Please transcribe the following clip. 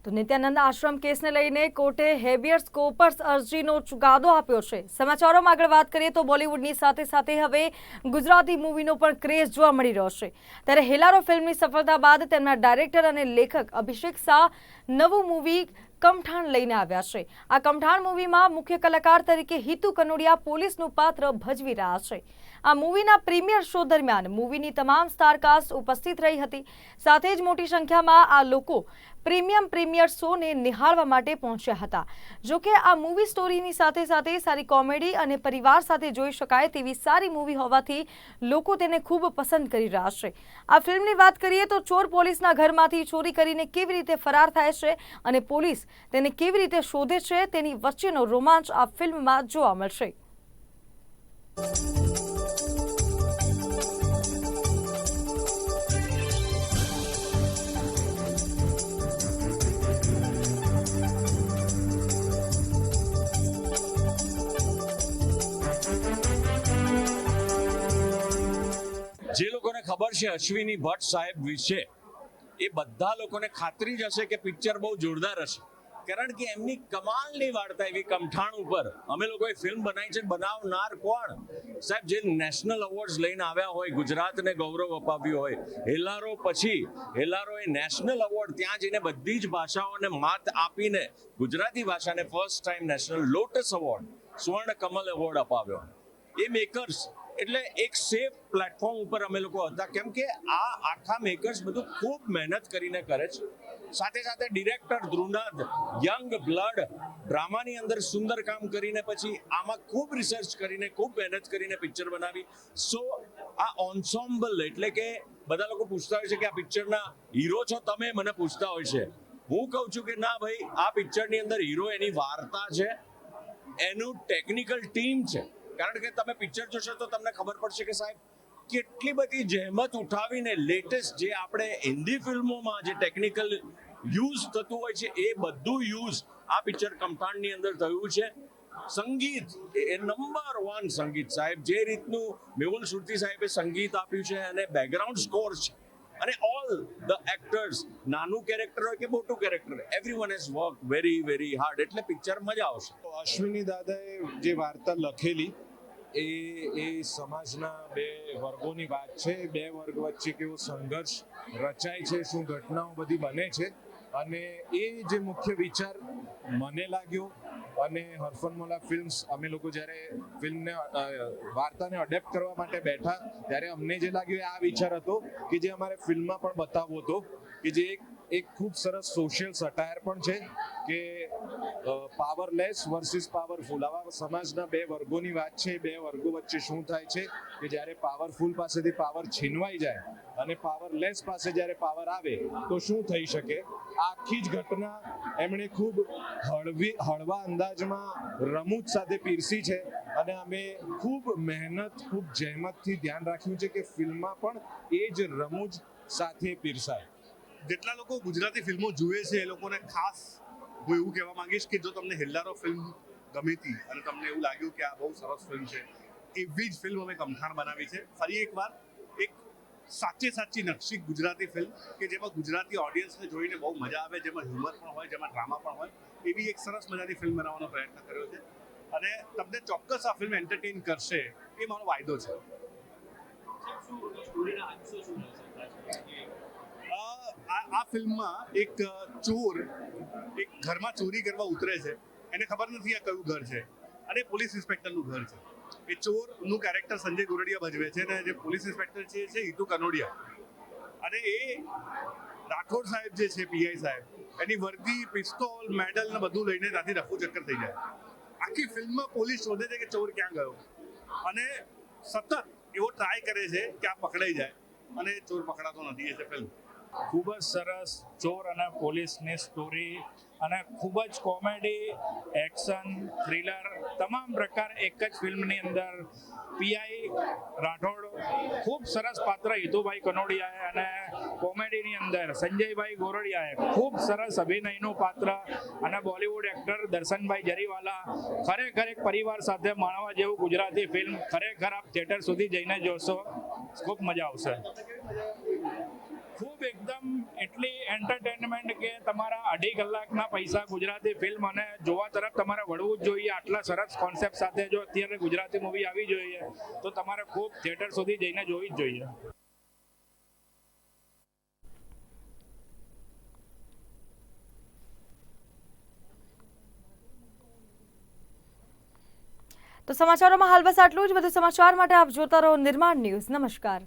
તો નિત્યાનંદ આશ્રમ કેસને લઈને કોર્ટે હેબિયસ કોર્પસ અરજીનો ચુકાદો આપ્યો છે। સમાચારોમાં આગળ વાત કરીએ તો બોલિવૂડની સાથે સાથે હવે ગુજરાતી મૂવીનો પણ ક્રેઝ જોવા મળી રહ્યો છે। ત્યારે હેલારો ફિલ્મની સફળતા બાદ તેમના ડાયરેક્ટર અને લેખક અભિષેક શાહ નવું મૂવી કમઠાણ લઈને આવ્યા છે। આ કમઠાણ મૂવીમાં મુખ્ય કલાકાર તરીકે હિતુ કનોડિયા પોલીસનું પાત્ર ભજવી રહ્યા છે। આ મૂવીના પ્રીમિયર શો દરમિયાન મૂવીની તમામ સ્ટારકાસ્ટ ઉપસ્થિત રહી હતી। સાથે જ મોટી સંખ્યામાં આ લોકો પ્રીમિયર શોને નિહાળવા માટે પહોંચ્યા હતા। જો કે આ મૂવી સ્ટોરીની સાથે સાથે સારી કોમેડી અને પરિવાર સાથે જોઈ શકાય તેવી સારી મૂવી હોવાથી લોકો તેને ખૂબ પસંદ કરી રહ્યા છે। આ ફિલ્મની વાત કરીએ તો ચોર પોલીસના ઘરમાંથી ચોરી કરીને કેવી રીતે ફરાર થાય છે અને પોલીસ તેને કેવી રીતે શોધે છે તેની વચ્ચેનો રોમાંચ આ ફિલ્મમાં જોવા મળશે। જે લોકોને ખબર છે અશ્વિની ભટ્ટ સાહેબ વિશે એ બધા લોકોને ખાતરી જ હશે કે પિક્ચર બહુ જોરદાર હશે, કારણ કે એમની કમાલની વાર્તા એવી કમઠાણ ઉપર અમે લોકોએ ફિલ્મ બનાવી છે। બનાવનાર કોણ સાહેબ, જે નેશનલ એવોર્ડ્સ લઈને આવ્યા હોય, ગુજરાતને ગૌરવ અપાવ્યું હોય, હેલારો પછી હેલારોએ નેશનલ એવોર્ડ ત્યાં જઈને બધી જ ભાષાઓને માત આપીને ગુજરાતી ભાષાને first time national lotus award, Swarna Kamal award અપાવ્યો। એ મેકર્સ એટલે એક સેફ પ્લેટફોર્મ ઉપર અમે લોકો હતા, કેમ કે આ આખા મેકર્સ બધું ખૂબ મહેનત કરીને કરે છે। સાથે સાથે ડિરેક્ટર ધ્રુનાદ યંગ બ્લડ ડ્રામાની અંદર સુંદર કામ કરીને પછી આમાં ખૂબ રિસર્ચ કરીને ખૂબ મહેનત કરીને પિક્ચર બનાવી। સો આ ઓન્સોમ્બલ એટલે કે બધા લોકો પૂછતા હોય છે કે આ પિક્ચરના હીરો છો તમે, મને પૂછતા હોય છે। હું કહું છું કે ના ભાઈ, આ પિક્ચરની અંદર હીરો એની વાર્તા છે, એનું ટેકનિકલ ટીમ છે। કારણ કે તમે પિક્ચર જોશો તો તમને ખબર પડશે કે સાહેબ કેટલી બધી જહેમત ઉઠાવીને લેટેસ્ટ જે આપણે હિન્દી ફિલ્મોમાં જે ટેકનિકલ યુઝ થતું હોય છે એ બધું યુઝ આ પિક્ચર કમઠાણની અંદર થયું છે। સંગીત એ નંબર 1 સંગીત સાહેબ, જે રીતનું મેહુલ સુરતી સાહેબે સંગીત આપ્યું છે અને બેકગ્રાઉન્ડ સ્કોર છે અને ઓલ ધ એક્ટર્સ, નાનું કેરેક્ટર હોય કે મોટું character, everyone has work very very hard, એટલે પિક્ચર મજા આવશે। તો અશ્વિની દાદાએ જે વાર્તા લખેલી એ સમાજના બે વર્ગોની વાત છે। બે વર્ગ વચ્ચે કેવો સંઘર્ષ રચાય છે, શું ઘટનાઓ બધી બને છે, અને એ જે મુખ્ય વિચાર મને લાગ્યો અને હરફનમોલા ફિલ્મ્સ અમે લોકો જ્યારે ફિલ્મને વાર્તાને અડેપ્ટ કરવા માટે બેઠા ત્યારે અમને જે લાગ્યું આ વિચાર હતો કે જે અમારે ફિલ્મમાં પણ બતાવવો હતો, કે જે એક ખૂબ સરસ સોશિયલ સટાયર પણ છે કે પાવરલેસ વર્સિસ પાવરફુલ, આવા સમાજના બે વર્ગોની વાત છે। બે વર્ગો વચ્ચે શું થાય છે કે જ્યારે પાવરફુલ પાસેથી પાવર છીનવાઈ જાય અને પાવરલેસ પાસે જ્યારે પાવર આવે તો શું થઈ શકે। આખી જ ઘટના એમણે ખૂબ હળવા અંદાજમાં રમૂજ સાથે પીરસી છે અને અમે ખૂબ મહેનત, ખૂબ જહેમતથી ધ્યાન રાખ્યું છે કે ફિલ્મમાં પણ એ જ રમૂજ સાથે પીરસાય। જેટલા લોકો ગુજરાતી ફિલ્મો જુએ છે એ લોકોને ખાસ હું એવું કહેવા માંગીશ કે જો તમને હેલ્લારો ફિલ્મ ગમી હતી અને તમને એવું લાગ્યું કે આ બહુ સરસ ફિલ્મ છે, એવી જ ફિલ્મ અમે કમઠાણ બનાવી છે। ફરી એકવાર એક સાચી નકશી ગુજરાતી ફિલ્મ કે જેમાં ગુજરાતી ઓડિયન્સને જોઈને બહુ મજા આવે, જેમાં હ્યુમર પણ હોય, જેમાં ડ્રામા પણ હોય, એવી એક સરસ મજાની ફિલ્મ બનાવવાનો પ્રયત્ન કર્યો છે અને તમને ચોક્કસ આ ફિલ્મ એન્ટરટેન કરશે એ મારો વાયદો છે। આ ફિલ્મમાં એક ચોર એક ઘરમાં ચોરી કરવા ઉતરે છે, એને ખબર નથી આ કયું ઘર છે અને પોલીસ ઇન્સ્પેક્ટરનું ઘર છે। એ ચોરનું કેરેક્ટર સંજય ગોરડિયા ભજવે છે અને જે પોલીસ ઇન્સ્પેક્ટર છે હિતુ કનોડિયા, અને એ રાઠોડ સાહેબ જે છે પીઆઈ સાહેબ, એની વર્દી, પિસ્તોલ, મેડલ ને બધું લઈને ત્યાંથી રફુ ચક્કર થઈ જાય। આખી ફિલ્મમાં પોલીસ શોધે છે કે ચોર ક્યાં ગયો અને સતત એવો ટ્રાય કરે છે કે આ પકડાઈ જાય અને ચોર પકડાતો નથી। એ છે ફિલ્મ ખૂબ જ સરસ ચોર અને પોલીસની સ્ટોરી અને ખૂબ જ કોમેડી, એક્શન, થ્રિલર તમામ પ્રકાર એક જ ફિલ્મની અંદર। પીઆઈ રાઠોડ ખૂબ સરસ પાત્ર હિતુભાઈ કનોડિયાએ અને કોમેડીની અંદર સંજયભાઈ ગોરડિયાએ ખૂબ સરસ અભિનયનું પાત્ર અને બોલિવૂડ એક્ટર દર્શનભાઈ જરીવાલા, ખરેખર એક પરિવાર સાથે માણવા જેવું ગુજરાતી ફિલ્મ, ખરેખર આપ થિયેટર સુધી જઈને જોશો, ખૂબ મજા આવશે। ખૂબ એકદમ એટલી એન્ટરટેનમેન્ટ કે તમારા 2.5 કલાકના પૈસા ગુજરાતી ફિલ્મ અને જોવા તરફ તમારે વળવું જ જોઈએ. આટલા સરસ કોન્સેપ્ટ સાથે જો અત્યારે ગુજરાતી મૂવી આવી જોઈએ તો તમારે ખૂબ થિયેટર સુધી જઈને જોવી જ જોઈએ. તો સમાચારોમાં હાલ બસ આટલું જ. વધુ સમાચાર માટે આપ જોતા રહો નિર્માણ ન્યૂઝ. નમસ્કાર.